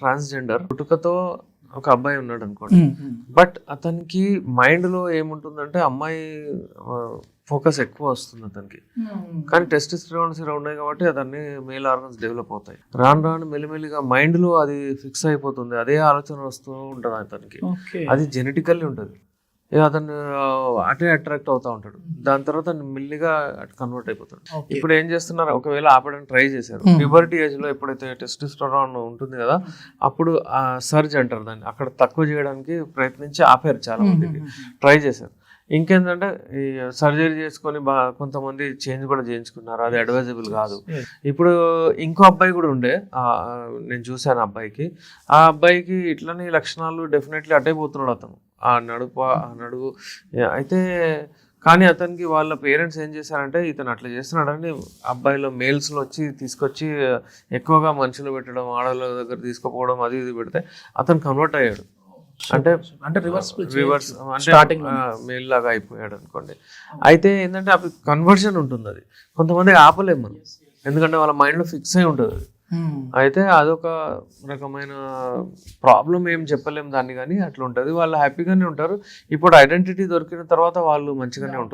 Transgender పుట్టుకతో ఒక అబ్బాయి ఉన్నాడు అనుకోండి. బట్ అతనికి మైండ్ లో ఏముంటుందంటే అమ్మాయి ఫోకస్ ఎక్కువ వస్తుంది అతనికి. కానీ టెస్టోస్టెరాన్స్ ఇలా ఉన్నాయి కాబట్టి అతన్ని మేల్ ఆర్గన్స్ డెవలప్ అవుతాయి. రాను రాను మెల్లిమెల్లిగా మైండ్ లో అది ఫిక్స్ అయిపోతుంది, అదే ఆలోచన వస్తూ ఉంటుంది అతనికి. అది జెనెటికల్లీ ఉంటుంది. ఇక అతను అటే అట్రాక్ట్ అవుతా ఉంటాడు. దాని తర్వాత మెల్లిగా కన్వర్ట్ అయిపోతాడు. ఇప్పుడు ఏం చేస్తున్నారు, ఒకవేళ ఆపడానికి ట్రై చేశారు. ప్యూబర్టీ ఏజ్ లో ఎప్పుడైతే టెస్టోస్టెరాన్ ఉంటుంది కదా, అప్పుడు ఆ సర్జ్ అంటారు దాన్ని, అక్కడ తక్కువ చేయడానికి ప్రయత్నించి ఆపారు. చాలా మందికి ట్రై చేశారు. ఇంకేంటంటే ఈ సర్జరీ చేసుకొని కొంతమంది చేంజ్ కూడా చేయించుకున్నారు. అది అడ్వైజబుల్ కాదు. ఇప్పుడు ఇంకో అబ్బాయి కూడా ఉండే, నేను చూశాను అబ్బాయికి. ఆ అబ్బాయికి ఇట్లనే లక్షణాలు డెఫినెట్లీ అటే పోతున్నాడు అతను. ఆ నడుగు అయితే. కానీ అతనికి వాళ్ళ పేరెంట్స్ ఏం చేశారంటే, ఇతను అట్లా చేస్తున్నాడని అబ్బాయిలో మేల్స్లో తీసుకొచ్చి ఎక్కువగా మనుషులు పెట్టడం, ఆడవాళ్ళ దగ్గర తీసుకుపోవడం, అది ఇది పెడితే అతను కన్వర్ట్ అయ్యాడు. అంటే రివర్స్ అంటే మేల్ లాగా అయిపోయాడు అనుకోండి. అయితే ఏంటంటే అప్పుడు కన్వర్షన్ ఉంటుంది. అది కొంతమంది ఆపలేము మనం, ఎందుకంటే వాళ్ళ మైండ్లో ఫిక్స్ అయి ఉంటుంది. అయితే అదొక రకమైన ప్రాబ్లం, ఏం చెప్పలేము దాన్ని, కానీ అట్లా ఉంటుంది. వాళ్ళు హ్యాపీగానే ఉంటారు. ఇప్పుడు ఐడెంటిటీ దొరికిన తర్వాత వాళ్ళు మంచిగానే ఉంటున్నారు.